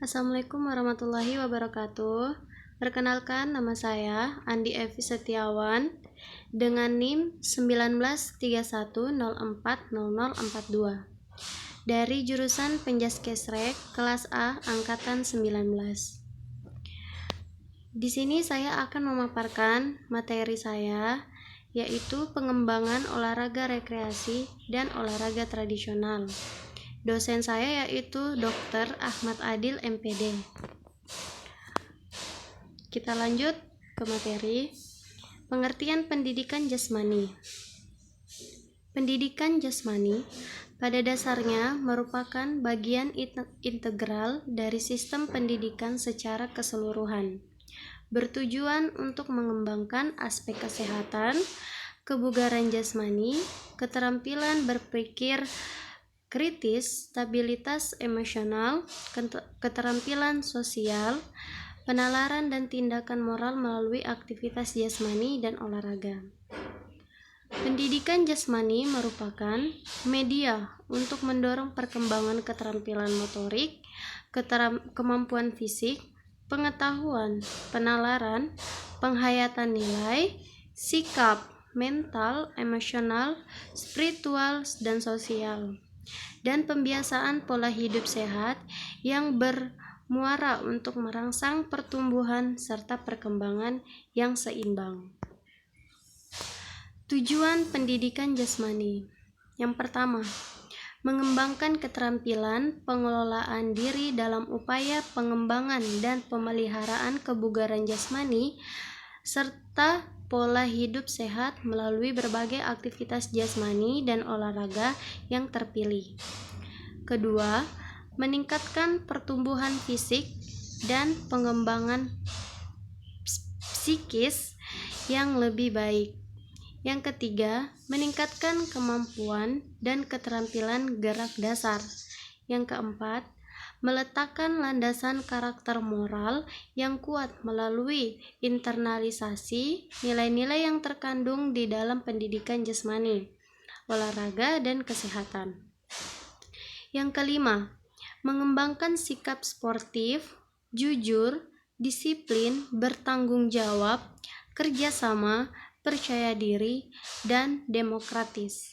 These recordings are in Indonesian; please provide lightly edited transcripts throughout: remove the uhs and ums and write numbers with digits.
Assalamualaikum warahmatullahi wabarakatuh. Perkenalkan, nama saya Andi Evi Setiawan dengan NIM 1931040042 dari jurusan Penjaskesrek kelas A angkatan 19. Di sini saya akan memaparkan materi saya, yaitu pengembangan olahraga rekreasi dan olahraga tradisional. Dosen saya yaitu Dr. Ahmad Adil MPD. Kita lanjut ke materi. Pengertian pendidikan jasmani. Pendidikan jasmani pada dasarnya merupakan bagian integral dari sistem pendidikan secara keseluruhan, bertujuan untuk mengembangkan aspek kesehatan, kebugaran jasmani, keterampilan berpikir kritis, stabilitas emosional, keterampilan sosial, penalaran dan tindakan moral melalui aktivitas jasmani dan olahraga. Pendidikan jasmani merupakan media untuk mendorong perkembangan keterampilan motorik, kemampuan fisik, pengetahuan, penalaran, penghayatan nilai, sikap, mental, emosional, spiritual, dan sosial, dan pembiasaan pola hidup sehat yang bermuara untuk merangsang pertumbuhan serta perkembangan yang seimbang. Tujuan pendidikan jasmani. Yang pertama, mengembangkan keterampilan pengelolaan diri dalam upaya pengembangan dan pemeliharaan kebugaran jasmani serta pola hidup sehat melalui berbagai aktivitas jasmani dan olahraga yang terpilih. Kedua, meningkatkan pertumbuhan fisik dan pengembangan psikis yang lebih baik. Yang ketiga, meningkatkan kemampuan dan keterampilan gerak dasar. Yang keempat, meletakkan landasan karakter moral yang kuat melalui internalisasi nilai-nilai yang terkandung di dalam pendidikan jasmani, olahraga, dan kesehatan. Yang kelima, mengembangkan sikap sportif, jujur, disiplin, bertanggung jawab, kerjasama, percaya diri, dan demokratis.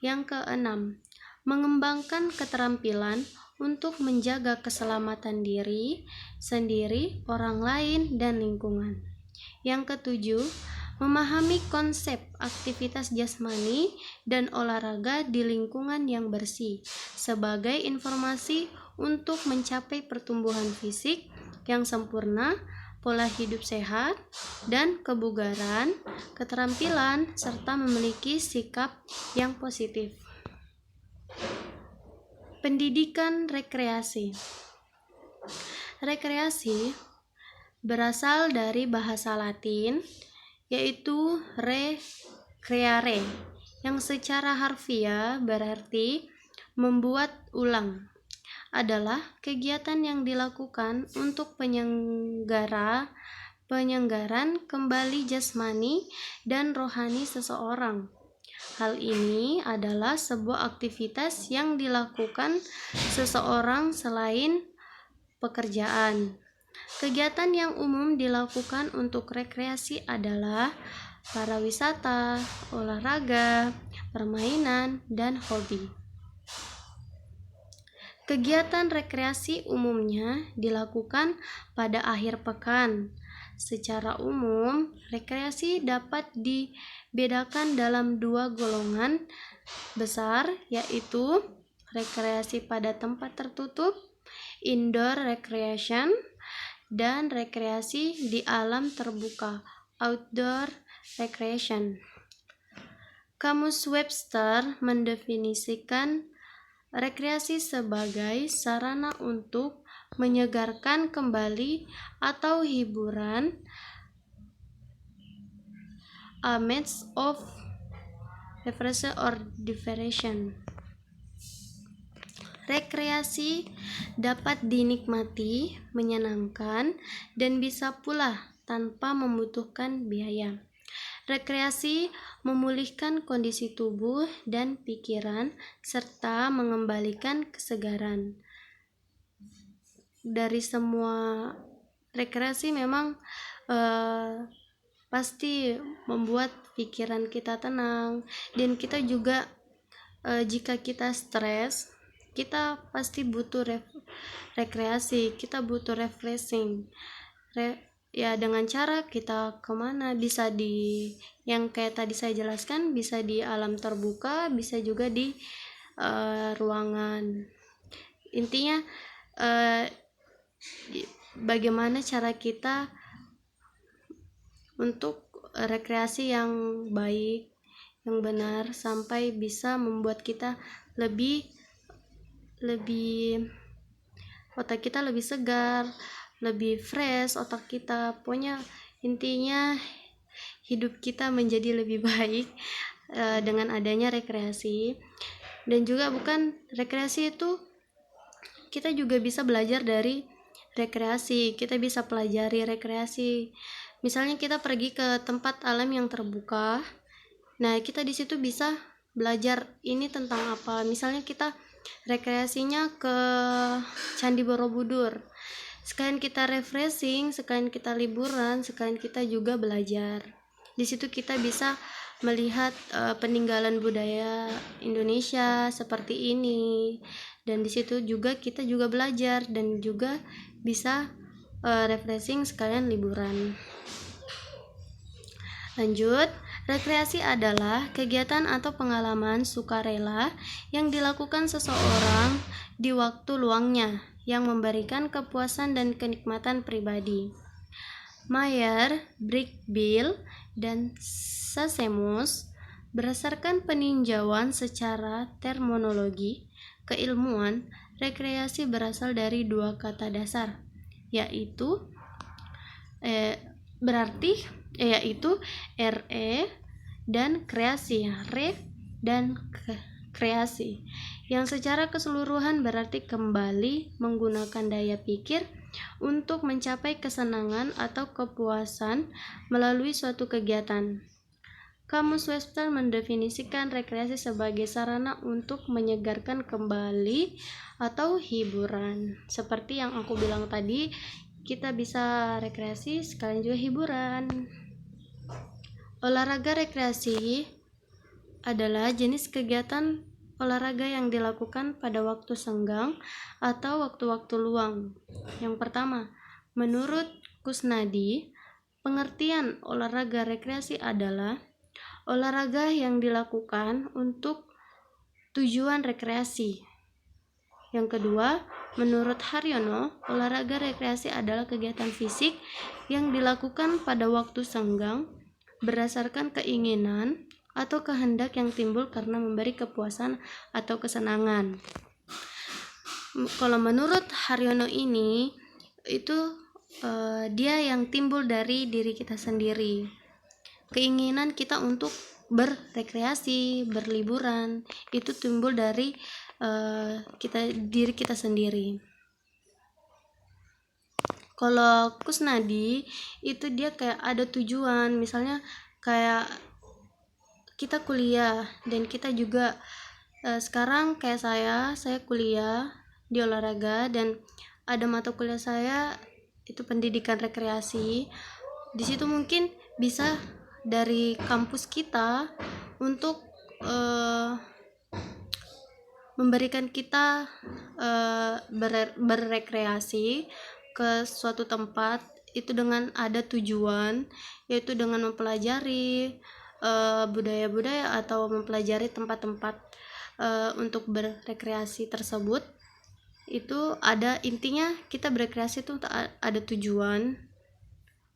Yang keenam, mengembangkan keterampilan untuk menjaga keselamatan diri sendiri, orang lain, dan lingkungan. Yang ketujuh, memahami konsep aktivitas jasmani dan olahraga di lingkungan yang bersih sebagai informasi untuk mencapai pertumbuhan fisik yang sempurna, pola hidup sehat, dan kebugaran, keterampilan, serta memiliki sikap yang positif. Pendidikan rekreasi. Rekreasi berasal dari bahasa Latin, yaitu recreare, yang secara harfiah berarti membuat ulang. Adalah kegiatan yang dilakukan untuk penyelenggaran kembali jasmani dan rohani seseorang. Hal ini adalah sebuah aktivitas yang dilakukan seseorang selain pekerjaan. Kegiatan yang umum dilakukan untuk rekreasi adalah pariwisata, olahraga, permainan, dan hobi. Kegiatan rekreasi umumnya dilakukan pada akhir pekan. Secara umum, rekreasi dapat dibedakan dalam dua golongan besar, yaitu rekreasi pada tempat tertutup, indoor recreation, dan rekreasi di alam terbuka, outdoor recreation. Kamus Webster mendefinisikan rekreasi sebagai sarana untuk menyegarkan kembali atau hiburan, a means of refreshment or diversion. Rekreasi dapat dinikmati, menyenangkan, dan bisa pula tanpa membutuhkan biaya. Rekreasi memulihkan kondisi tubuh dan pikiran serta mengembalikan kesegaran. dari semua rekreasi memang pasti membuat pikiran kita tenang, dan kita juga jika kita stres, kita pasti butuh rekreasi, kita butuh refreshing. Ya dengan cara kita kemana, bisa di yang kayak tadi saya jelaskan, bisa di alam terbuka, bisa juga di ruangan. Intinya bagaimana cara kita untuk rekreasi yang baik, yang benar, sampai bisa membuat kita lebih otak kita lebih segar, lebih fresh otak kita. Pokoknya intinya hidup kita menjadi lebih baik dengan adanya rekreasi. Dan juga bukan rekreasi itu, kita juga bisa belajar dari rekreasi, kita bisa pelajari rekreasi. Misalnya kita pergi ke tempat alam yang terbuka, nah kita di situ bisa belajar ini tentang apa. Misalnya kita rekreasinya ke Candi Borobudur, sekalian kita refreshing, sekalian kita liburan, sekalian kita juga belajar. Di situ kita bisa melihat peninggalan budaya Indonesia seperti ini, dan di situ juga kita juga belajar dan juga bisa refreshing sekalian liburan. Lanjut, rekreasi adalah kegiatan atau pengalaman sukarela yang dilakukan seseorang di waktu luangnya yang memberikan kepuasan dan kenikmatan pribadi. Mayer, Brickbill, dan Sasemus berdasarkan peninjauan secara terminologi keilmuan, rekreasi berasal dari dua kata dasar, yaitu yaitu re dan kreasi, kreasi, yang secara keseluruhan berarti kembali menggunakan daya pikir untuk mencapai kesenangan atau kepuasan melalui suatu kegiatan. Kamus Webster mendefinisikan rekreasi sebagai sarana untuk menyegarkan kembali atau hiburan. Seperti yang aku bilang tadi, kita bisa rekreasi sekalian juga hiburan. Olahraga rekreasi adalah jenis kegiatan olahraga yang dilakukan pada waktu senggang atau waktu-waktu luang. Yang pertama, menurut Kusnadi, pengertian olahraga rekreasi adalah olahraga yang dilakukan untuk tujuan rekreasi. Yang kedua, menurut Haryono, olahraga rekreasi adalah kegiatan fisik yang dilakukan pada waktu senggang berdasarkan keinginan atau kehendak yang timbul karena memberi kepuasan atau kesenangan. Kalau menurut Haryono ini, itu dia yang timbul dari diri kita sendiri. Keinginan kita untuk berrekreasi, berliburan, itu timbul dari diri kita sendiri. Kalau Kusnadi itu dia kayak ada tujuan, misalnya kayak kita kuliah dan kita juga sekarang kayak saya kuliah di olahraga, dan ada mata kuliah saya itu pendidikan rekreasi. Di situ mungkin bisa dari kampus kita untuk memberikan kita berrekreasi ke suatu tempat itu dengan ada tujuan, yaitu dengan mempelajari budaya-budaya atau mempelajari tempat-tempat untuk berrekreasi tersebut. Itu ada intinya, kita berrekreasi itu ada tujuan.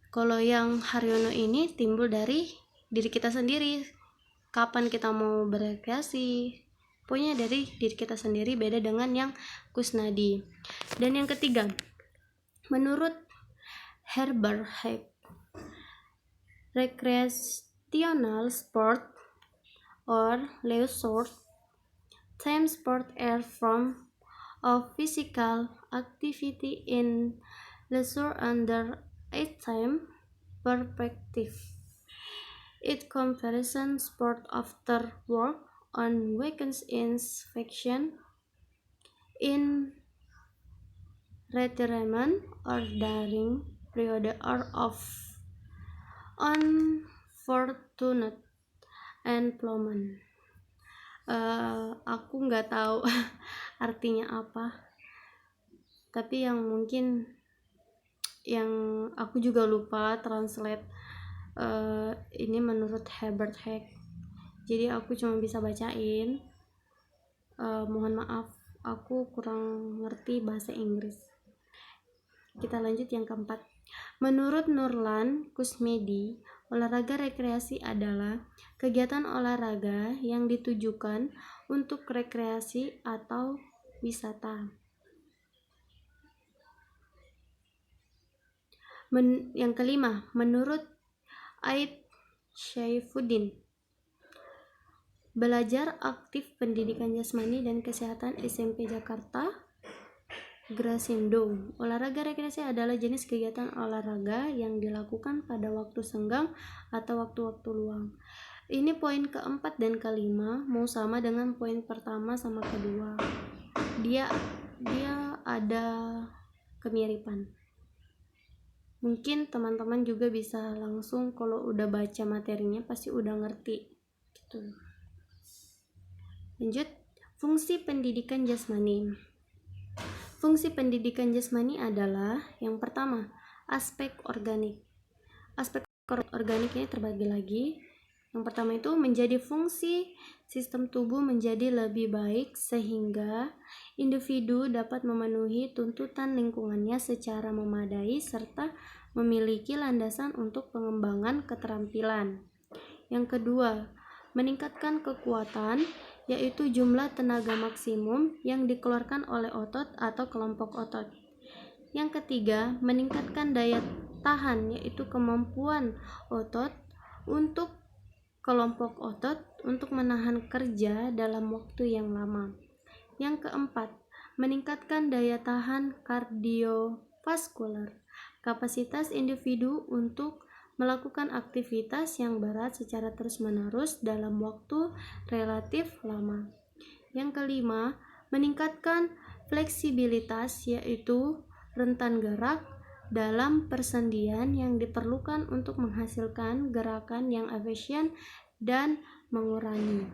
Kalau yang Haryono ini timbul dari diri kita sendiri, kapan kita mau berrekreasi, pokoknya dari diri kita sendiri, beda dengan yang Kusnadi. Dan yang ketiga, menurut Herbert Hack, recreational sport or leisure team sport are form of physical activity in leisure under a time perspective. It comparison sport after work on weekends in fiction in retirement or daring period or of unfortunate employment. Aku nggak tahu artinya apa, tapi yang mungkin yang aku juga lupa translate ini menurut Herbert Hack, jadi aku cuma bisa bacain. Mohon maaf, aku kurang ngerti bahasa Inggris. Kita lanjut yang keempat. Menurut Nurlan Kusmedi, olahraga rekreasi adalah kegiatan olahraga yang ditujukan untuk rekreasi atau wisata. Yang kelima, menurut Aid Syaifuddin, belajar aktif pendidikan jasmani dan kesehatan SMP Jakarta, Grasindo. Olahraga rekreasi adalah jenis kegiatan olahraga yang dilakukan pada waktu senggang atau waktu-waktu luang. Ini poin keempat dan kelima mau sama dengan poin pertama sama kedua. Dia ada kemiripan. Mungkin teman-teman juga bisa langsung kalau udah baca materinya pasti udah ngerti gitu. Lanjut, fungsi pendidikan jasmani. Fungsi pendidikan jasmani adalah yang pertama, aspek organik. Aspek organik ini terbagi lagi. Yang pertama itu menjadi fungsi sistem tubuh menjadi lebih baik sehingga individu dapat memenuhi tuntutan lingkungannya secara memadai serta memiliki landasan untuk pengembangan keterampilan. Yang kedua, meningkatkan kekuatan, yaitu jumlah tenaga maksimum yang dikeluarkan oleh otot atau kelompok otot. Yang ketiga, meningkatkan daya tahan, yaitu kemampuan otot untuk kelompok otot untuk menahan kerja dalam waktu yang lama. Yang keempat, meningkatkan daya tahan kardiovaskular, kapasitas individu untuk melakukan aktivitas yang berat secara terus-menerus dalam waktu relatif lama. Yang kelima, meningkatkan fleksibilitas, yaitu rentan gerak dalam persendian yang diperlukan untuk menghasilkan gerakan yang efisien dan mengurangi.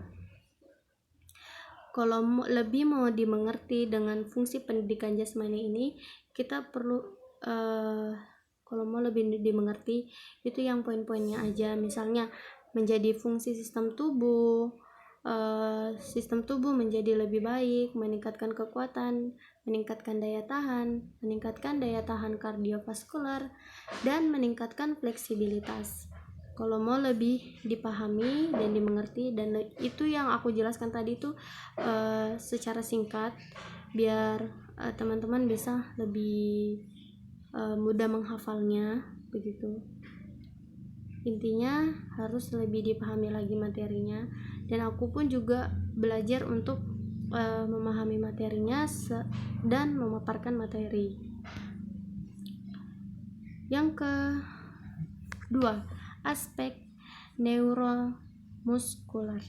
Kalau lebih mau dimengerti dengan fungsi pendidikan jasmani ini, kita perlu kalau mau lebih dimengerti itu yang poin-poinnya aja. Misalnya menjadi fungsi sistem tubuh menjadi lebih baik, meningkatkan kekuatan, meningkatkan daya tahan kardiovaskular, dan meningkatkan fleksibilitas. Kalau mau lebih dipahami dan dimengerti, dan itu yang aku jelaskan tadi itu secara singkat biar teman-teman bisa lebih mudah menghafalnya begitu. Intinya harus lebih dipahami lagi materinya, dan aku pun juga belajar untuk memahami materinya dan memaparkan materi. Yang kedua, aspek neuromuskular.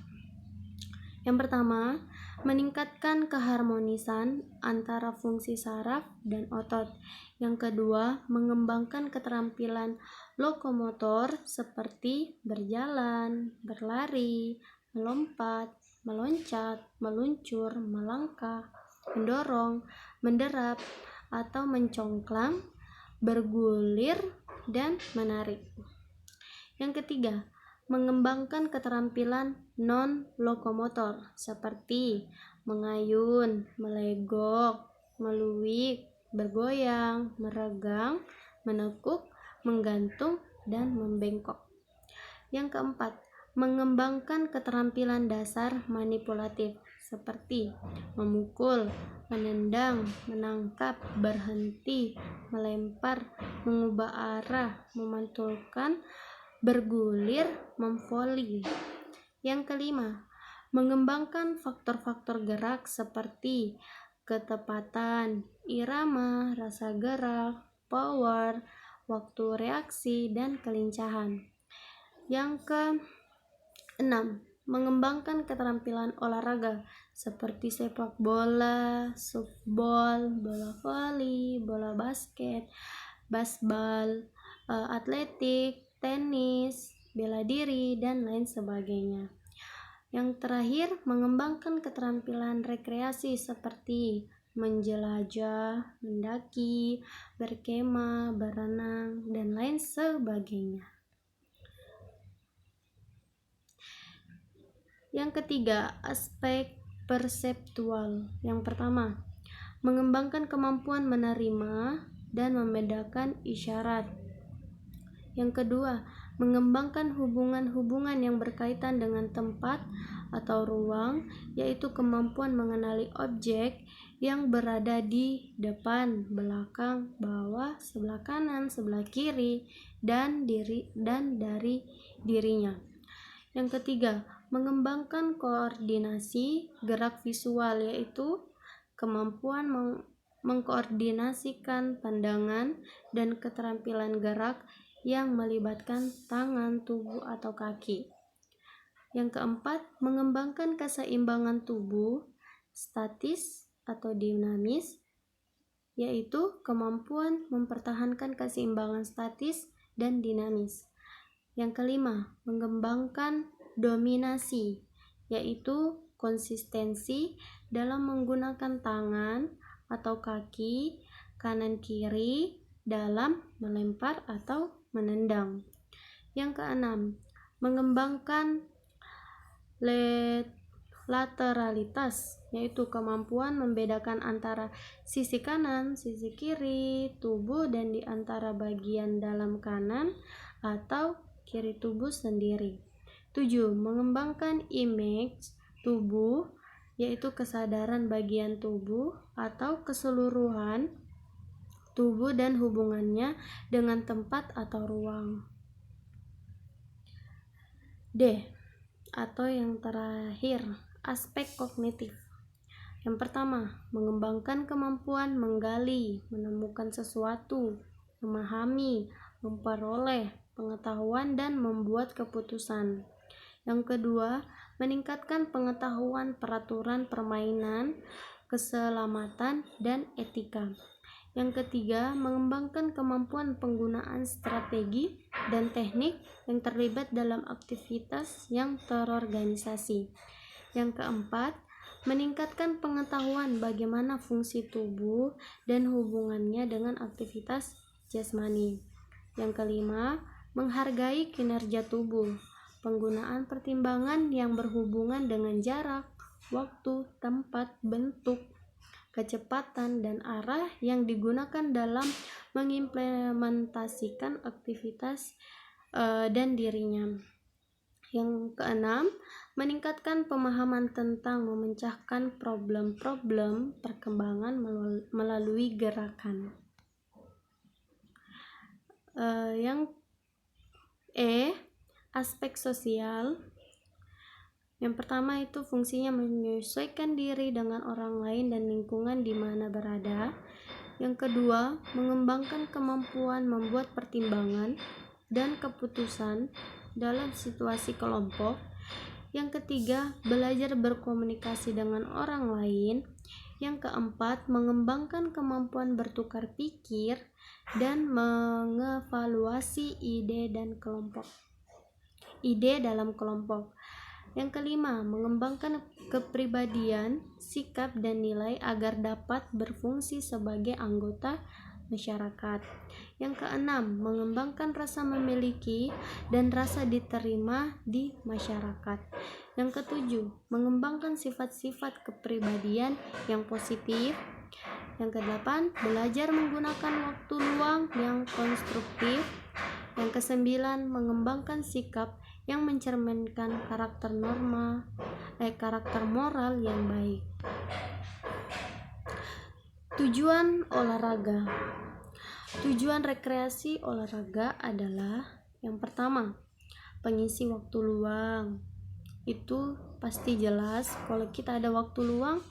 Yang pertama, meningkatkan keharmonisan antara fungsi saraf dan otot. Yang kedua, mengembangkan keterampilan lokomotor seperti berjalan, berlari, melompat, meloncat, meluncur, melangkah, mendorong, menderap, atau mencongklang, bergulir, dan menarik. Yang ketiga, mengembangkan keterampilan non-lokomotor seperti mengayun, melegok, meluik, bergoyang, meregang, menekuk, menggantung, dan membengkok. Yang keempat, mengembangkan keterampilan dasar manipulatif seperti memukul, menendang, menangkap, berhenti, melempar, mengubah arah, memantulkan, bergulir, memvoli. Yang kelima, mengembangkan faktor-faktor gerak seperti ketepatan, irama, rasa gerak, power, waktu reaksi, dan kelincahan. Yang keenam, mengembangkan keterampilan olahraga seperti sepak bola, softball, bola voli, bola basket, baseball, atletik, tenis, bela diri, dan lain sebagainya. Yang terakhir, mengembangkan keterampilan rekreasi seperti menjelajah, mendaki, berkemah, berenang, dan lain sebagainya. Yang ketiga, aspek perseptual. Yang pertama, mengembangkan kemampuan menerima dan membedakan isyarat. Yang kedua, mengembangkan hubungan-hubungan yang berkaitan dengan tempat atau ruang, yaitu kemampuan mengenali objek yang berada di depan, belakang, bawah, sebelah kanan, sebelah kiri, dan dari dirinya. Yang ketiga, mengembangkan koordinasi gerak visual, yaitu kemampuan mengkoordinasikan pandangan dan keterampilan gerak yang melibatkan tangan, tubuh, atau kaki. Yang keempat, mengembangkan keseimbangan tubuh, statis atau dinamis, yaitu kemampuan mempertahankan keseimbangan statis dan dinamis. Yang kelima, mengembangkan dominasi, yaitu konsistensi dalam menggunakan tangan atau kaki kanan kiri dalam melempar atau menendang. Yang keenam, mengembangkan lateralitas, yaitu kemampuan membedakan antara sisi kanan, sisi kiri tubuh, dan di antara bagian dalam kanan atau kiri tubuh sendiri. 7. Mengembangkan image tubuh, yaitu kesadaran bagian tubuh atau keseluruhan tubuh dan hubungannya dengan tempat atau ruang. D. Atau yang terakhir, aspek kognitif. Yang pertama, mengembangkan kemampuan menggali, menemukan sesuatu, memahami, memperoleh pengetahuan, dan membuat keputusan. Yang kedua, meningkatkan pengetahuan peraturan permainan, keselamatan, dan etika. Yang ketiga, mengembangkan kemampuan penggunaan strategi dan teknik yang terlibat dalam aktivitas yang terorganisasi. Yang keempat, meningkatkan pengetahuan bagaimana fungsi tubuh dan hubungannya dengan aktivitas jasmani. Yang kelima, menghargai kinerja tubuh, penggunaan pertimbangan yang berhubungan dengan jarak, waktu, tempat, bentuk, kecepatan, dan arah yang digunakan dalam mengimplementasikan aktivitas dan dirinya. Yang keenam, meningkatkan pemahaman tentang memecahkan problem-problem perkembangan melalui gerakan. Yang aspek sosial. Yang pertama itu fungsinya menyesuaikan diri dengan orang lain dan lingkungan di mana berada. Yang kedua, mengembangkan kemampuan membuat pertimbangan dan keputusan dalam situasi kelompok. Yang ketiga, belajar berkomunikasi dengan orang lain. Yang keempat, mengembangkan kemampuan bertukar pikir dan mengevaluasi ide dalam kelompok. Yang kelima, mengembangkan kepribadian, sikap, dan nilai agar dapat berfungsi sebagai anggota masyarakat. Yang keenam, mengembangkan rasa memiliki dan rasa diterima di masyarakat. Yang ketujuh, mengembangkan sifat-sifat kepribadian yang positif. Yang kedelapan, belajar menggunakan waktu luang yang konstruktif. Yang kesembilan, mengembangkan sikap yang mencerminkan karakter moral yang baik. Tujuan olahraga. Tujuan rekreasi olahraga adalah yang pertama, pengisi waktu luang. Itu pasti jelas, kalau kita ada waktu luang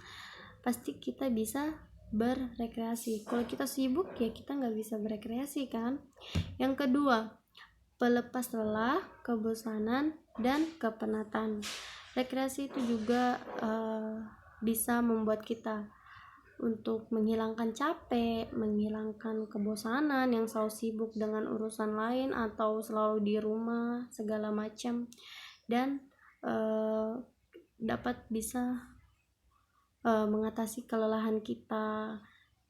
pasti kita bisa berrekreasi. Kalau kita sibuk ya kita nggak bisa berrekreasi kan. Yang kedua, pelepas lelah, kebosanan, dan kepenatan. Rekreasi itu juga bisa membuat kita untuk menghilangkan capek, menghilangkan kebosanan yang selalu sibuk dengan urusan lain atau selalu di rumah segala macam, dan dapat bisa mengatasi kelelahan kita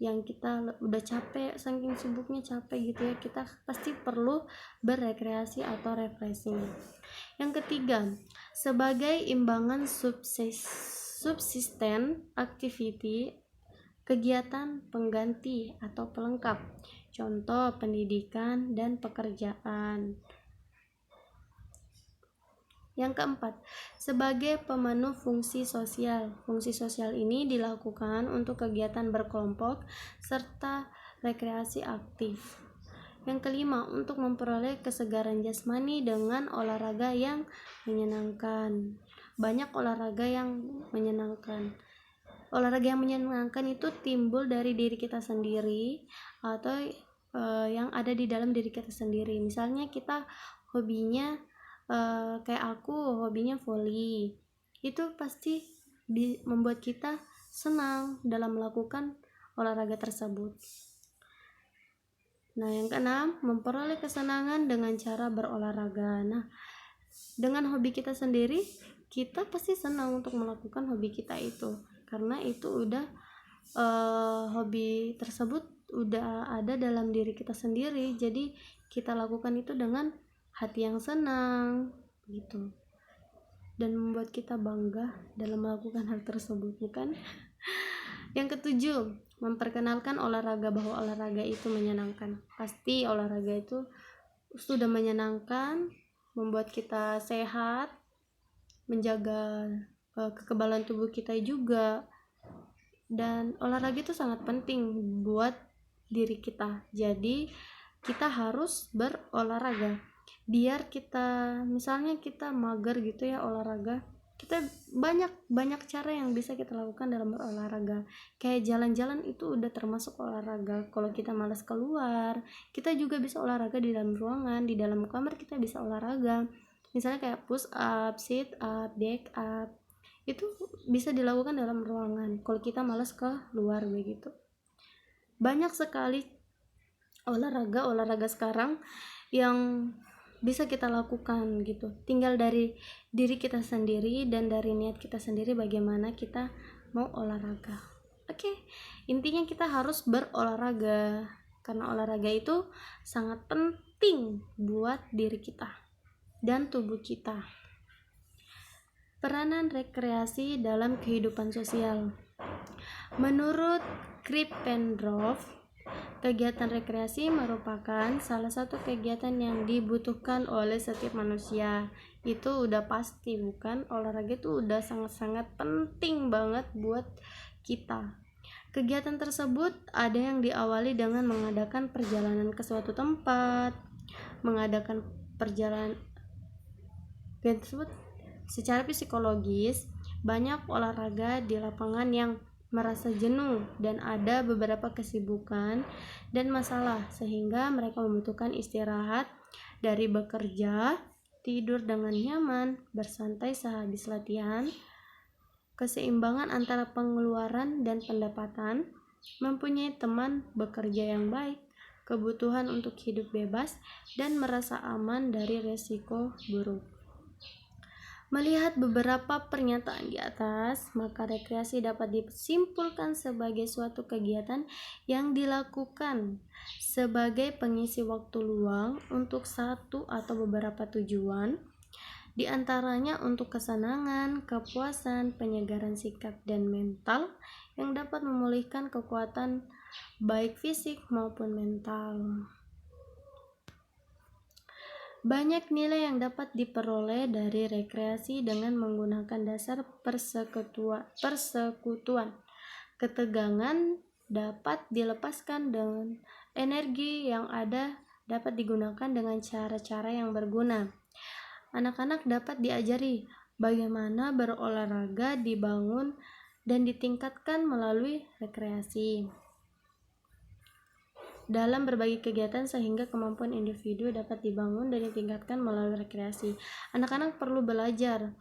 yang kita udah capek, saking sibuknya capek gitu ya, kita pasti perlu berrekreasi atau refreshing. Yang ketiga, sebagai imbangan subsisten activity, kegiatan pengganti atau pelengkap, contoh pendidikan dan pekerjaan. Yang keempat, sebagai pemenuh fungsi sosial. Fungsi sosial ini dilakukan untuk kegiatan berkelompok serta rekreasi aktif. Yang kelima, untuk memperoleh kesegaran jasmani dengan olahraga yang menyenangkan. Banyak olahraga yang menyenangkan. Olahraga yang menyenangkan itu timbul dari diri kita sendiri atau yang ada di dalam diri kita sendiri. Misalnya kita hobinya kayak aku hobinya volley, itu pasti membuat kita senang dalam melakukan olahraga tersebut. Nah, yang keenam, memperoleh kesenangan dengan cara berolahraga. Nah, dengan hobi kita sendiri, kita pasti senang untuk melakukan hobi kita itu, karena itu udah hobi tersebut udah ada dalam diri kita sendiri, jadi kita lakukan itu dengan hati yang senang gitu, dan membuat kita bangga dalam melakukan hal tersebut, bukan? Yang ketujuh, memperkenalkan olahraga, bahwa olahraga itu menyenangkan. Pasti olahraga itu sudah menyenangkan, membuat kita sehat, menjaga kekebalan tubuh kita juga, dan olahraga itu sangat penting buat diri kita. Jadi kita harus berolahraga. Biar kita, misalnya kita mager gitu ya olahraga, kita banyak cara yang bisa kita lakukan dalam berolahraga. Kayak jalan-jalan itu udah termasuk olahraga. Kalau kita malas keluar, kita juga bisa olahraga di dalam ruangan, di dalam kamar kita bisa olahraga. Misalnya kayak push up, sit up, back up, itu bisa dilakukan dalam ruangan kalau kita malas keluar begitu. Banyak sekali olahraga sekarang yang bisa kita lakukan gitu, tinggal dari diri kita sendiri dan dari niat kita sendiri bagaimana kita mau olahraga. Oke, intinya kita harus berolahraga karena olahraga itu sangat penting buat diri kita dan tubuh kita. Peranan rekreasi dalam kehidupan sosial. Menurut Krippendorff, kegiatan rekreasi merupakan salah satu kegiatan yang dibutuhkan oleh setiap manusia. Itu udah pasti, bukan? Olahraga itu udah sangat-sangat penting banget buat kita. Kegiatan tersebut ada yang diawali dengan mengadakan perjalanan ke suatu tempat, mengadakan perjalanan tersebut secara psikologis. Banyak olahraga di lapangan yang merasa jenuh dan ada beberapa kesibukan dan masalah sehingga mereka membutuhkan istirahat dari bekerja, tidur dengan nyaman, bersantai sehabis latihan, keseimbangan antara pengeluaran dan pendapatan, mempunyai teman bekerja yang baik, kebutuhan untuk hidup bebas, dan merasa aman dari resiko buruk. Melihat beberapa pernyataan di atas, maka rekreasi dapat disimpulkan sebagai suatu kegiatan yang dilakukan sebagai pengisi waktu luang untuk satu atau beberapa tujuan, di antaranya untuk kesenangan, kepuasan, penyegaran sikap dan mental yang dapat memulihkan kekuatan baik fisik maupun mental. Banyak nilai yang dapat diperoleh dari rekreasi dengan menggunakan dasar persekutuan. Ketegangan dapat dilepaskan dengan energi yang ada dapat digunakan dengan cara-cara yang berguna. Anak-anak dapat diajari bagaimana berolahraga dibangun dan ditingkatkan melalui rekreasi dalam berbagai kegiatan sehingga kemampuan individu dapat dibangun dan ditingkatkan melalui rekreasi. Anak-anak perlu belajar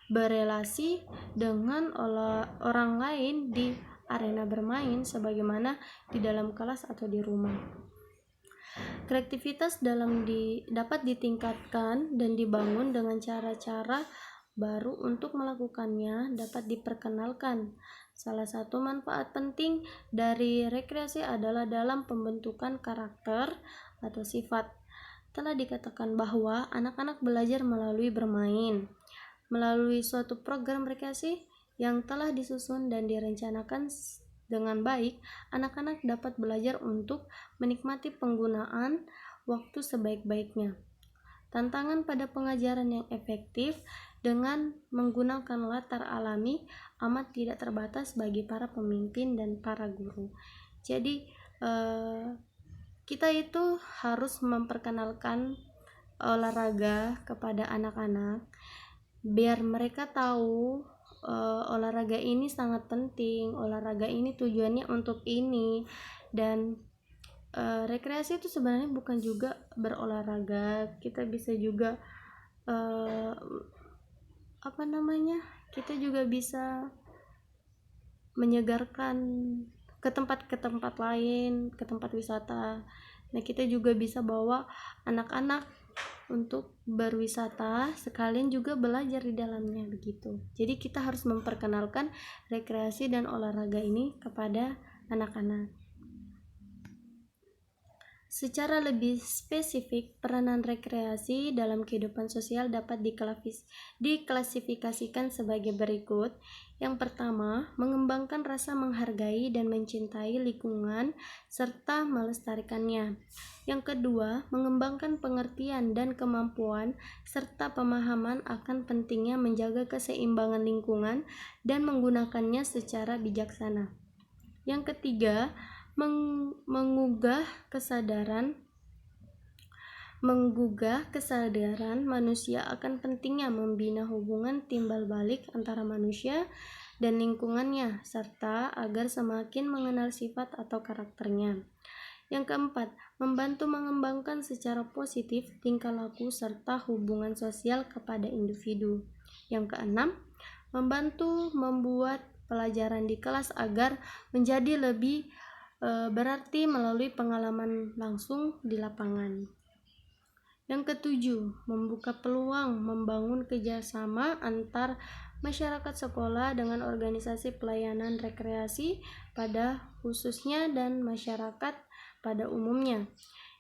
berelasi dengan orang lain di arena bermain sebagaimana di dalam kelas atau di rumah. Kreativitas dapat ditingkatkan dan dibangun dengan cara-cara baru. Untuk melakukannya dapat diperkenalkan. Salah satu manfaat penting dari rekreasi adalah dalam pembentukan karakter atau sifat. Telah dikatakan bahwa anak-anak belajar melalui bermain. Melalui suatu program rekreasi yang telah disusun dan direncanakan dengan baik, anak-anak dapat belajar untuk menikmati penggunaan waktu sebaik-baiknya. Tantangan pada pengajaran yang efektif dengan menggunakan latar alami amat tidak terbatas bagi para pemimpin dan para guru. Jadi kita itu harus memperkenalkan olahraga kepada anak-anak biar mereka tahu olahraga ini sangat penting, olahraga ini tujuannya untuk ini. Dan rekreasi itu sebenarnya bukan juga berolahraga, kita bisa juga kita juga bisa menyegarkan ke tempat lain, ke tempat wisata. Nah, kita juga bisa bawa anak-anak untuk berwisata sekalian juga belajar di dalamnya begitu. Jadi kita harus memperkenalkan rekreasi dan olahraga ini kepada anak-anak. Secara lebih spesifik, peranan rekreasi dalam kehidupan sosial dapat diklasifikasikan sebagai berikut. Yang pertama, mengembangkan rasa menghargai dan mencintai lingkungan serta melestarikannya. Yang kedua, mengembangkan pengertian dan kemampuan serta pemahaman akan pentingnya menjaga keseimbangan lingkungan dan menggunakannya secara bijaksana. Yang ketiga, menggugah kesadaran manusia akan pentingnya membina hubungan timbal balik antara manusia dan lingkungannya, serta agar semakin mengenal sifat atau karakternya. Yang keempat, membantu mengembangkan secara positif tingkah laku serta hubungan sosial kepada individu. Yang keenam, membantu membuat pelajaran di kelas agar menjadi lebih berarti melalui pengalaman langsung di lapangan. Yang ketujuh, membuka peluang membangun kerjasama antar masyarakat sekolah dengan organisasi pelayanan rekreasi pada khususnya dan masyarakat pada umumnya.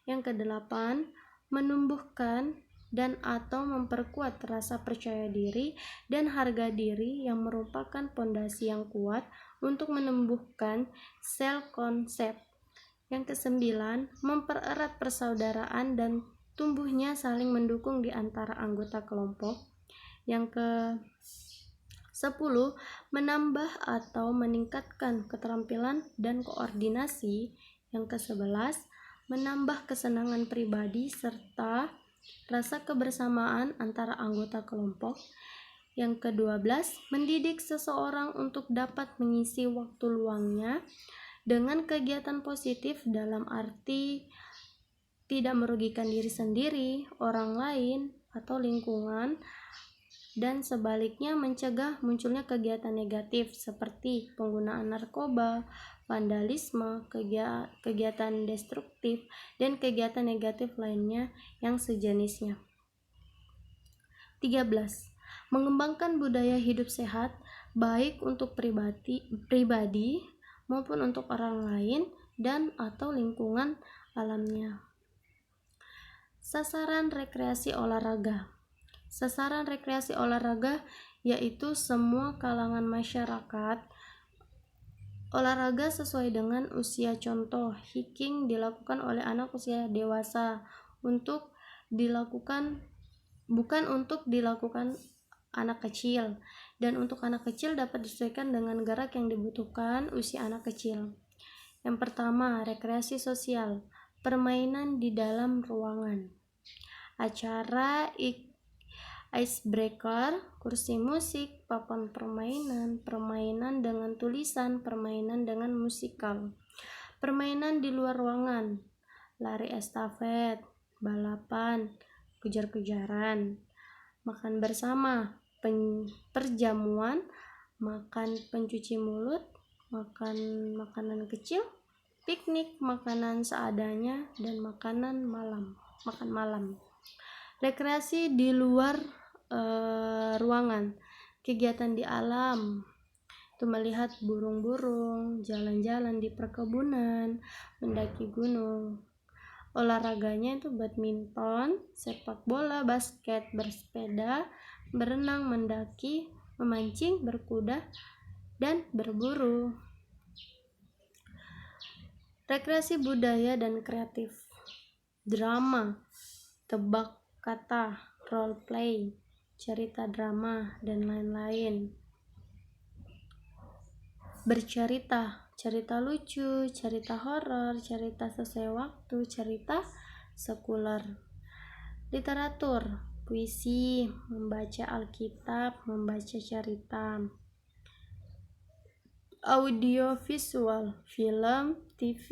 Yang kedelapan, menumbuhkan dan atau memperkuat rasa percaya diri dan harga diri yang merupakan pondasi yang kuat untuk menumbuhkan sel konsep. Yang kesembilan, mempererat persaudaraan dan tumbuhnya saling mendukung di antara anggota kelompok. Yang ke-10, menambah atau meningkatkan keterampilan dan koordinasi. Yang ke-11, menambah kesenangan pribadi serta rasa kebersamaan antara anggota kelompok. Yang ke-12, mendidik seseorang untuk dapat mengisi waktu luangnya dengan kegiatan positif dalam arti tidak merugikan diri sendiri, orang lain, atau lingkungan, dan sebaliknya mencegah munculnya kegiatan negatif seperti penggunaan narkoba, vandalisme, kegiatan destruktif, dan kegiatan negatif lainnya yang sejenisnya. 13. Mengembangkan budaya hidup sehat baik untuk pribadi maupun untuk orang lain dan atau lingkungan alamnya. Sasaran rekreasi olahraga. Sasaran rekreasi olahraga yaitu semua kalangan masyarakat. Olahraga sesuai dengan usia. Contoh, hiking dilakukan oleh anak usia dewasa bukan untuk dilakukan anak kecil, dan untuk anak kecil dapat disesuaikan dengan gerak yang dibutuhkan usia anak kecil. Yang pertama, rekreasi sosial, permainan di dalam ruangan, acara icebreaker, kursi musik, papan permainan, permainan dengan tulisan, permainan dengan musikal, permainan di luar ruangan, lari estafet, balapan, kejar-kejaran, makan bersama, perjamuan, makan pencuci mulut, makan makanan kecil, piknik, makanan seadanya, dan makan malam. Rekreasi di luar ruangan, kegiatan di alam, itu melihat burung-burung, jalan-jalan di perkebunan, mendaki gunung. Olahraganya itu badminton, sepak bola, basket, bersepeda, berenang, mendaki, memancing, berkuda, dan berburu. Rekreasi budaya dan kreatif, drama, tebak kata, role play, cerita drama, dan lain-lain. Bercerita, cerita lucu, cerita horor, cerita sesuai waktu, cerita sekuler. Literatur, puisi, membaca Alkitab, membaca cerita. Audiovisual, film, TV,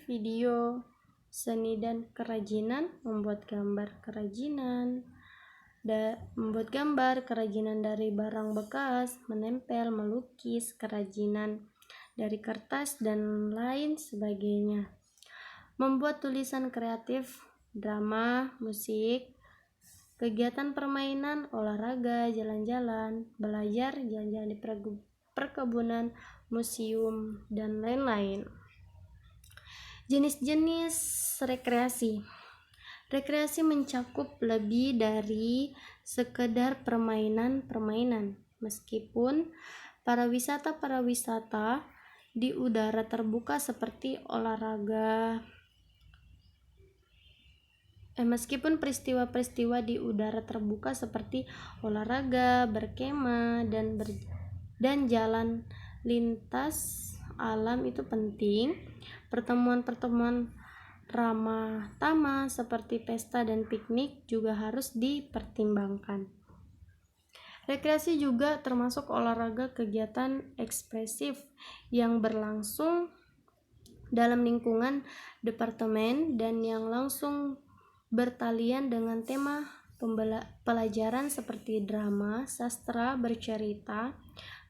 video, seni dan kerajinan, membuat gambar kerajinan, membuat gambar kerajinan dari barang bekas, menempel, melukis, kerajinan dari kertas, dan lain sebagainya. Membuat tulisan kreatif, drama, musik, kegiatan permainan, olahraga, jalan-jalan, belajar, jalan-jalan di perkebunan, museum, dan lain-lain. Jenis-jenis rekreasi. Rekreasi mencakup lebih dari sekedar permainan-permainan, meskipun para wisata di udara terbuka seperti peristiwa-peristiwa di udara terbuka seperti olahraga, berkemah, dan jalan lintas alam itu penting. Pertemuan-pertemuan ramah tamah seperti pesta dan piknik juga harus dipertimbangkan. Rekreasi juga termasuk olahraga kegiatan ekspresif yang berlangsung dalam lingkungan departemen dan yang langsung bertalian dengan tema pelajaran seperti drama, sastra, bercerita,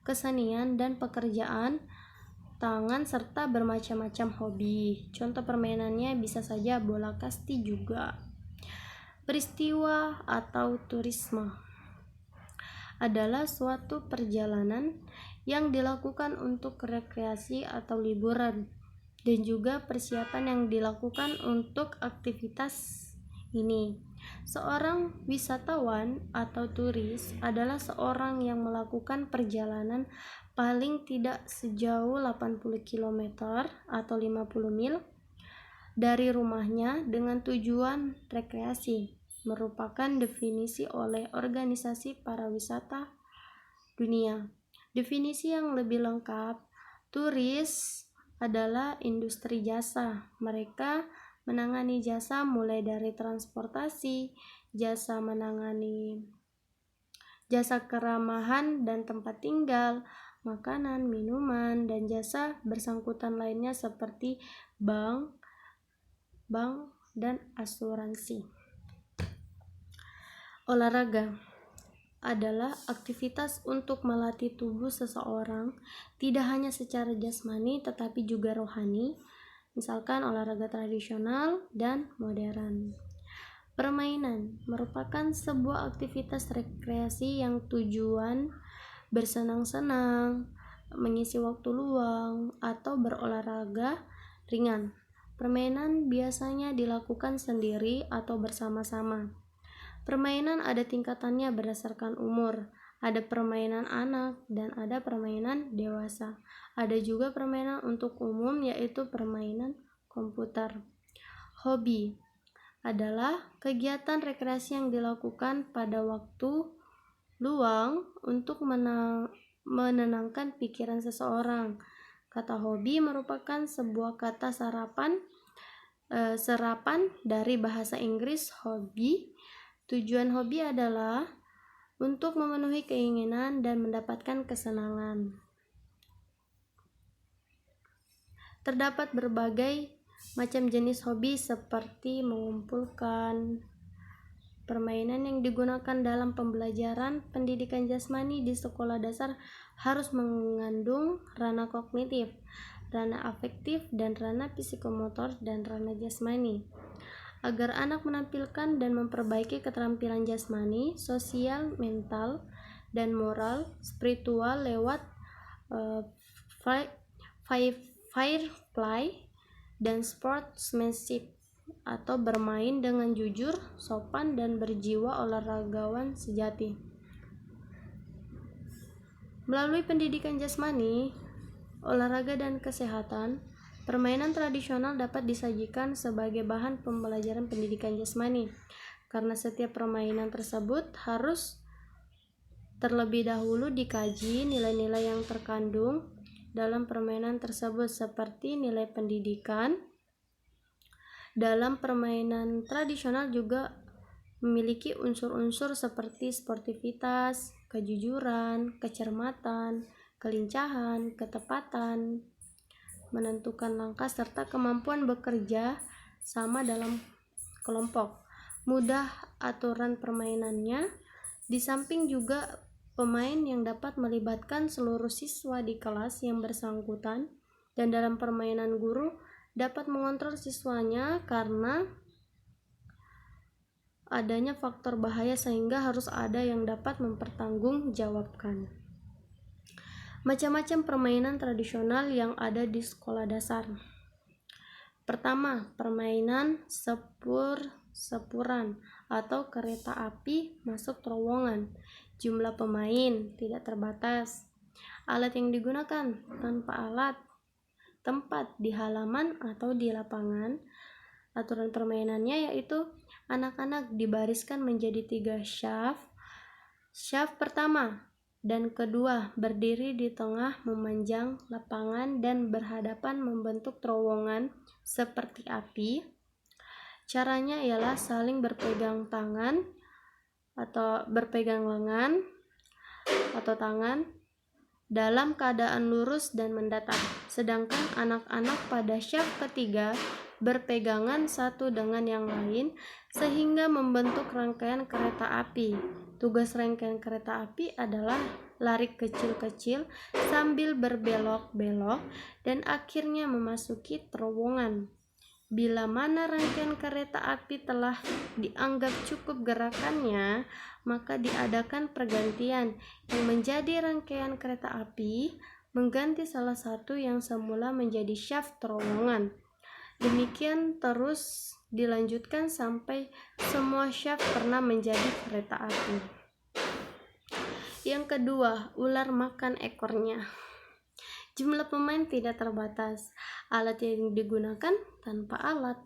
kesenian, dan pekerjaan tangan, serta bermacam-macam hobi. Contoh permainannya bisa saja bola kasti juga. Peristiwa atau turisme adalah suatu perjalanan yang dilakukan untuk rekreasi atau liburan, dan juga persiapan yang dilakukan untuk aktivitas ini. Seorang wisatawan atau turis adalah seorang yang melakukan perjalanan paling tidak sejauh 80 km atau 50 mil dari rumahnya dengan tujuan rekreasi, merupakan definisi oleh Organisasi Pariwisata Dunia. Definisi yang lebih lengkap, turis adalah industri jasa. Mereka menangani jasa mulai dari transportasi, jasa keramahan dan tempat tinggal, makanan, minuman, dan jasa bersangkutan lainnya seperti bank, dan asuransi. Olahraga adalah aktivitas untuk melatih tubuh seseorang, tidak hanya secara jasmani tetapi juga rohani, misalkan olahraga tradisional dan modern. Permainan merupakan sebuah aktivitas rekreasi yang tujuan bersenang-senang, mengisi waktu luang, atau berolahraga ringan. Permainan biasanya dilakukan sendiri atau bersama-sama. Permainan ada tingkatannya berdasarkan umur. Ada permainan anak dan ada permainan dewasa. Ada juga permainan untuk umum, yaitu permainan komputer. Hobi adalah kegiatan rekreasi yang dilakukan pada waktu luang untuk menenangkan pikiran seseorang. Kata hobi merupakan sebuah kata serapan dari bahasa Inggris hobby. Tujuan hobi adalah untuk memenuhi keinginan dan mendapatkan kesenangan. Terdapat berbagai macam jenis hobi seperti mengumpulkan Permainan yang digunakan dalam pembelajaran pendidikan jasmani di sekolah dasar harus mengandung ranah kognitif, ranah afektif, dan ranah psikomotor dan ranah jasmani. Agar anak menampilkan dan memperbaiki keterampilan jasmani, sosial, mental, dan moral, spiritual lewat fair play dan sportsmanship, atau bermain dengan jujur, sopan, dan berjiwa olahragawan sejati. Melalui pendidikan jasmani, olahraga, dan kesehatan, permainan tradisional dapat disajikan sebagai bahan pembelajaran pendidikan jasmani, karena setiap permainan tersebut harus terlebih dahulu dikaji nilai-nilai yang terkandung dalam permainan tersebut, seperti nilai pendidikan. Dalam permainan tradisional juga memiliki unsur-unsur seperti sportivitas, kejujuran, kecermatan, kelincahan, ketepatan, menentukan langkah, serta kemampuan bekerja sama dalam kelompok. Mudah aturan permainannya, di samping juga pemain yang dapat melibatkan seluruh siswa di kelas yang bersangkutan, dan dalam permainan guru dapat mengontrol siswanya karena adanya faktor bahaya sehingga harus ada yang dapat mempertanggungjawabkan. Macam-macam permainan tradisional yang ada di sekolah dasar. Pertama, permainan sepuran atau kereta api masuk terowongan. Jumlah pemain tidak terbatas. Alat yang digunakan tanpa alat. Tempat di halaman atau di lapangan. Aturan permainannya yaitu anak-anak dibariskan menjadi 3 syaf. Syaf pertama dan kedua berdiri di tengah memanjang lapangan dan berhadapan membentuk terowongan seperti api. Caranya ialah saling berpegang tangan atau berpegang lengan atau tangan dalam keadaan lurus dan mendatar, sedangkan anak-anak pada syaf ketiga berpegangan satu dengan yang lain sehingga membentuk rangkaian kereta api. Tugas rangkaian kereta api adalah lari kecil-kecil sambil berbelok-belok dan akhirnya memasuki terowongan. Bila mana rangkaian kereta api telah dianggap cukup gerakannya, maka diadakan pergantian yang menjadi rangkaian kereta api mengganti salah satu yang semula menjadi syaf terowongan. Demikian terus dilanjutkan sampai semua syaf pernah menjadi kereta api. Yang kedua, ular makan ekornya. Jumlah pemain tidak terbatas. Alat yang digunakan tanpa alat.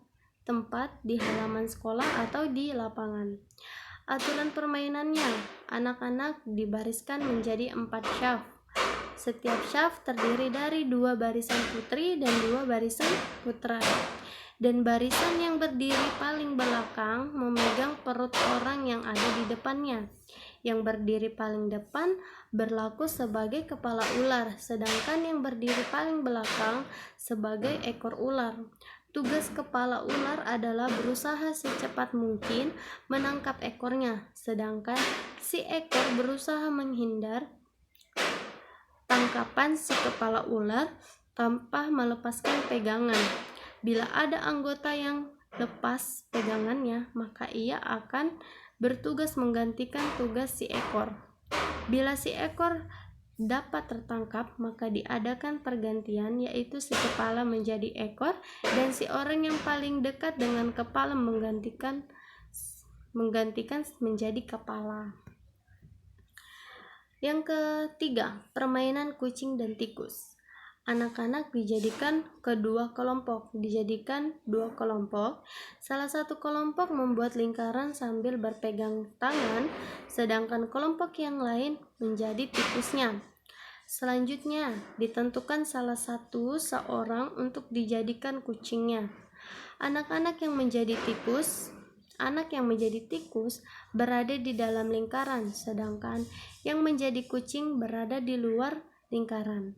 Tempat di halaman sekolah atau di lapangan. Aturan permainannya, anak-anak dibariskan menjadi 4 syaf. Setiap syaf terdiri dari 2 barisan putri dan 2 barisan putra. Dan barisan yang berdiri paling belakang memegang perut orang yang ada di depannya. Yang berdiri paling depan berlaku sebagai kepala ular, sedangkan yang berdiri paling belakang sebagai ekor ular. Tugas kepala ular adalah berusaha secepat mungkin menangkap ekornya, sedangkan si ekor berusaha menghindar tangkapan si kepala ular tanpa melepaskan pegangan. Bila ada anggota yang lepas pegangannya, maka ia akan bertugas menggantikan tugas si ekor. Bila si ekor dapat tertangkap, maka diadakan pergantian, yaitu si kepala menjadi ekor dan si orang yang paling dekat dengan kepala menggantikan menjadi kepala. Yang ketiga, permainan kucing dan tikus. Anak-anak dijadikan dua kelompok. Salah satu kelompok membuat lingkaran sambil berpegang tangan, sedangkan kelompok yang lain menjadi tikusnya. Selanjutnya, ditentukan salah satu seorang untuk dijadikan kucingnya. Anak yang menjadi tikus berada di dalam lingkaran, sedangkan yang menjadi kucing berada di luar lingkaran.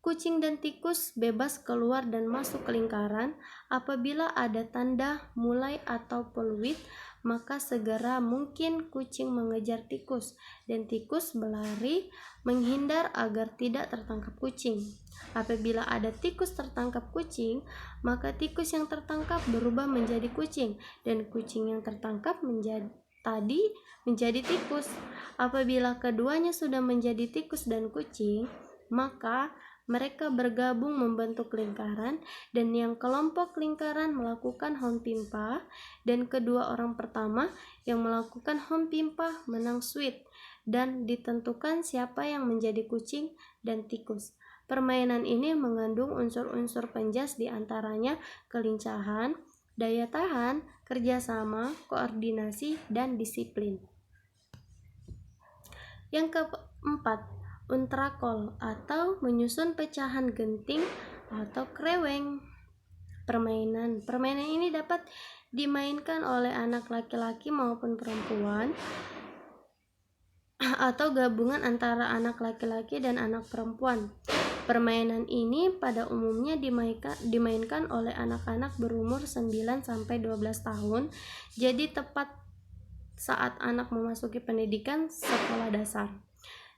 Kucing dan tikus bebas keluar dan masuk ke lingkaran apabila ada tanda mulai atau peluit maka segera mungkin kucing mengejar tikus, dan tikus berlari menghindar agar tidak tertangkap kucing. Apabila ada tikus tertangkap kucing, maka tikus yang tertangkap berubah menjadi kucing, dan kucing yang tertangkap menjadi tikus. Apabila keduanya sudah menjadi tikus dan kucing, maka mereka bergabung membentuk lingkaran, dan yang kelompok lingkaran melakukan hompimpa, dan kedua orang pertama yang melakukan hompimpa menang sweet, dan ditentukan siapa yang menjadi kucing dan tikus. Permainan ini mengandung unsur-unsur penjas, diantaranya kelincahan, daya tahan, kerjasama, koordinasi, dan disiplin. Yang keempat, untrakol atau menyusun pecahan genting atau kreweng. Permainan ini dapat dimainkan oleh anak laki-laki maupun perempuan atau gabungan antara anak laki-laki dan anak perempuan. Permainan ini pada umumnya dimainkan oleh anak-anak berumur 9-12 tahun, jadi tepat saat anak memasuki pendidikan sekolah dasar.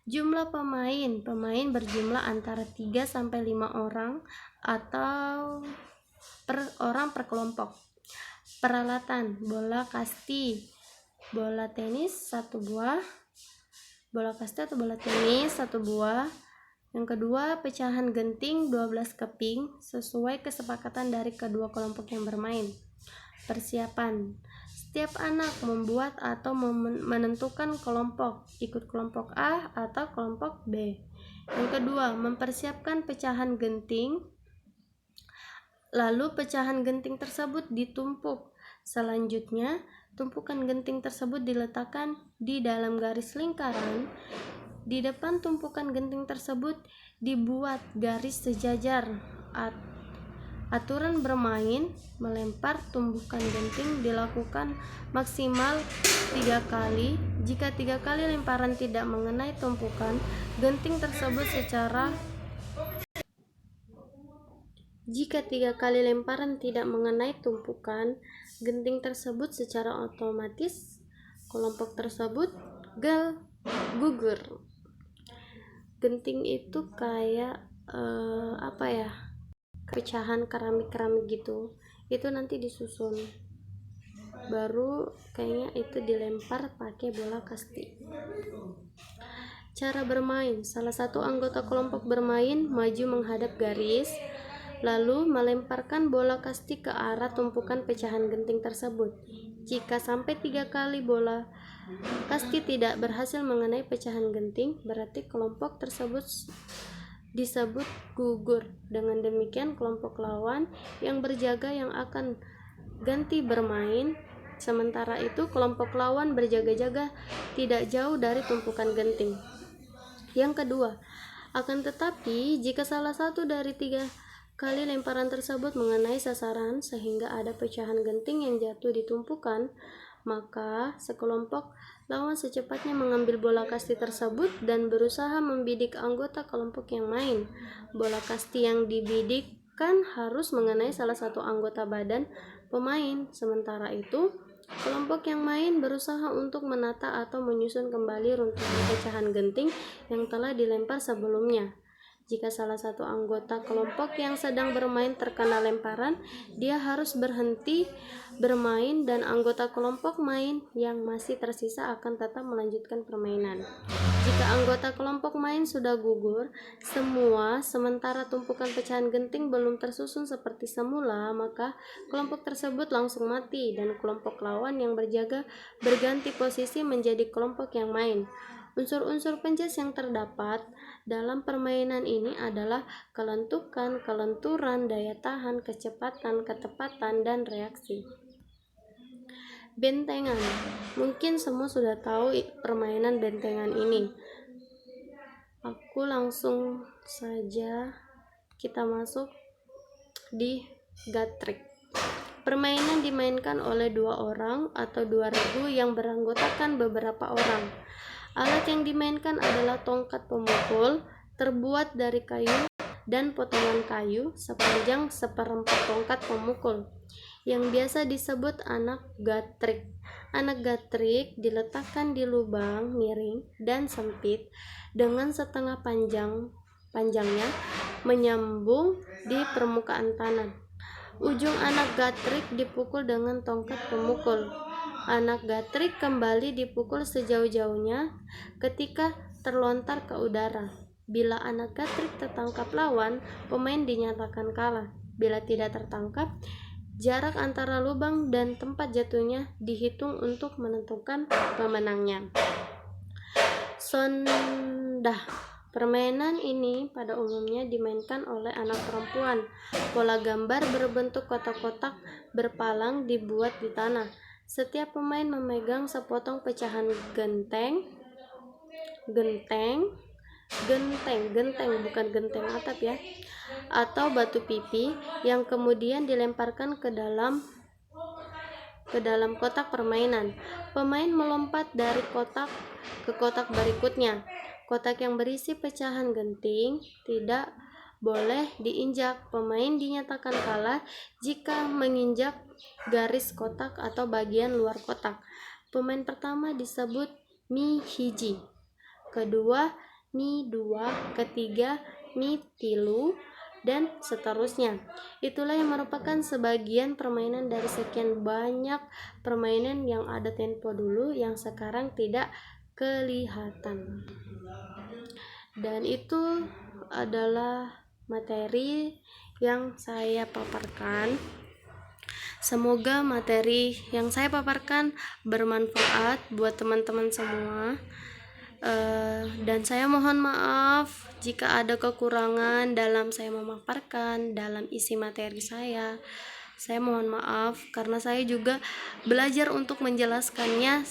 Jumlah pemain berjumlah antara 3-5 orang atau per orang per kelompok. Peralatan: bola kasti, bola tenis 1 buah, bola kasti atau bola tenis 1 buah. Yang kedua, pecahan genting 12 keping sesuai kesepakatan dari kedua kelompok yang bermain. Persiapan: setiap anak membuat atau menentukan kelompok, ikut kelompok A atau kelompok B. Yang kedua, mempersiapkan pecahan genting. Lalu pecahan genting tersebut ditumpuk. Selanjutnya, tumpukan genting tersebut diletakkan di dalam garis lingkaran. Di depan tumpukan genting tersebut dibuat garis sejajar. Aturan bermain: melempar tumpukan genting dilakukan maksimal 3 kali. Jika 3 kali lemparan tidak mengenai tumpukan genting tersebut secara otomatis kelompok tersebut gugur. Genting itu kayak pecahan keramik gitu, itu nanti disusun, baru kayaknya itu dilempar pakai bola kasti. Cara bermain: salah satu anggota kelompok bermain maju menghadap garis, lalu melemparkan bola kasti ke arah tumpukan pecahan genting tersebut. Jika sampai 3 kali bola kasti tidak berhasil mengenai pecahan genting, berarti kelompok tersebut disebut gugur. Dengan demikian, kelompok lawan yang berjaga yang akan ganti bermain. Sementara itu, kelompok lawan berjaga-jaga tidak jauh dari tumpukan genting. Yang kedua, akan tetapi jika salah satu dari 3 kali lemparan tersebut mengenai sasaran sehingga ada pecahan genting yang jatuh di tumpukan, maka sekelompok lawan secepatnya mengambil bola kasti tersebut dan berusaha membidik anggota kelompok yang main. Bola kasti yang dibidikkan harus mengenai salah satu anggota badan pemain. Sementara itu, kelompok yang main berusaha untuk menata atau menyusun kembali runtuhan pecahan genting yang telah dilempar sebelumnya. Jika salah satu anggota kelompok yang sedang bermain terkena lemparan, dia harus berhenti bermain dan anggota kelompok main yang masih tersisa akan tetap melanjutkan permainan. Jika anggota kelompok main sudah gugur semua sementara tumpukan pecahan genting belum tersusun seperti semula, maka kelompok tersebut langsung mati dan kelompok lawan yang berjaga berganti posisi menjadi kelompok yang main. Unsur-unsur penjas yang terdapat dalam permainan ini adalah kelentukan, kelenturan, daya tahan, kecepatan, ketepatan, dan reaksi. Bentengan. Mungkin semua sudah tahu permainan bentengan ini. Aku langsung saja kita masuk di gatrek. Permainan dimainkan oleh 2 orang atau 2 regu yang beranggotakan beberapa orang. Alat yang dimainkan adalah tongkat pemukul, terbuat dari kayu dan potongan kayu sepanjang 1/4 tongkat pemukul, yang biasa disebut anak gatrek. Anak gatrik diletakkan di lubang miring dan sempit dengan setengah panjangnya menyambung di permukaan tanah. Ujung anak gatrik dipukul dengan tongkat pemukul. Anak gatrik kembali dipukul sejauh-jauhnya ketika terlontar ke udara. Bila anak gatrik tertangkap lawan, pemain dinyatakan kalah. Bila tidak tertangkap, jarak antara lubang dan tempat jatuhnya dihitung untuk menentukan pemenangnya. Sondah. Permainan ini pada umumnya dimainkan oleh anak perempuan. Pola gambar berbentuk kotak-kotak berpalang dibuat di tanah. Setiap pemain memegang sepotong pecahan genteng, bukan genteng atap ya, atau batu pipi yang kemudian dilemparkan ke dalam kotak permainan. Pemain melompat dari kotak ke kotak berikutnya. Kotak yang berisi pecahan genting tidak boleh diinjak. Pemain dinyatakan kalah jika menginjak garis kotak atau bagian luar kotak. Pemain pertama disebut mi hiji, kedua mi dua, ketiga mi tilu, dan seterusnya. Itulah yang merupakan sebagian permainan dari sekian banyak permainan yang ada tempo dulu yang sekarang tidak kelihatan. Dan itu adalah materi yang saya paparkan. Semoga materi yang saya paparkan bermanfaat buat teman-teman semua. Dan saya mohon maaf jika ada kekurangan dalam saya memaparkan dalam isi materi saya. Saya mohon maaf karena saya juga belajar untuk menjelaskannya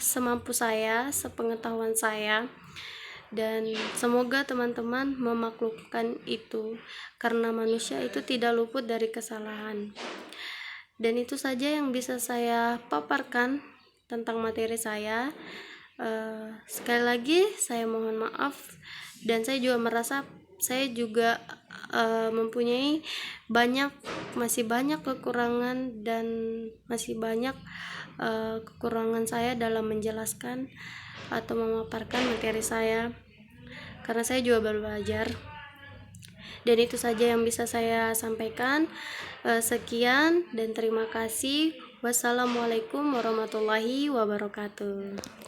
semampu saya, sepengetahuan saya, dan semoga teman-teman memaklumkan itu karena manusia itu tidak luput dari kesalahan. Dan itu saja yang bisa saya paparkan tentang materi saya. Sekali lagi saya mohon maaf, dan saya juga merasa saya juga mempunyai masih banyak kekurangan dan masih banyak kekurangan saya dalam menjelaskan atau memaparkan materi saya karena saya juga baru belajar. Dan itu saja yang bisa saya sampaikan. Sekian dan terima kasih. Wassalamualaikum warahmatullahi wabarakatuh.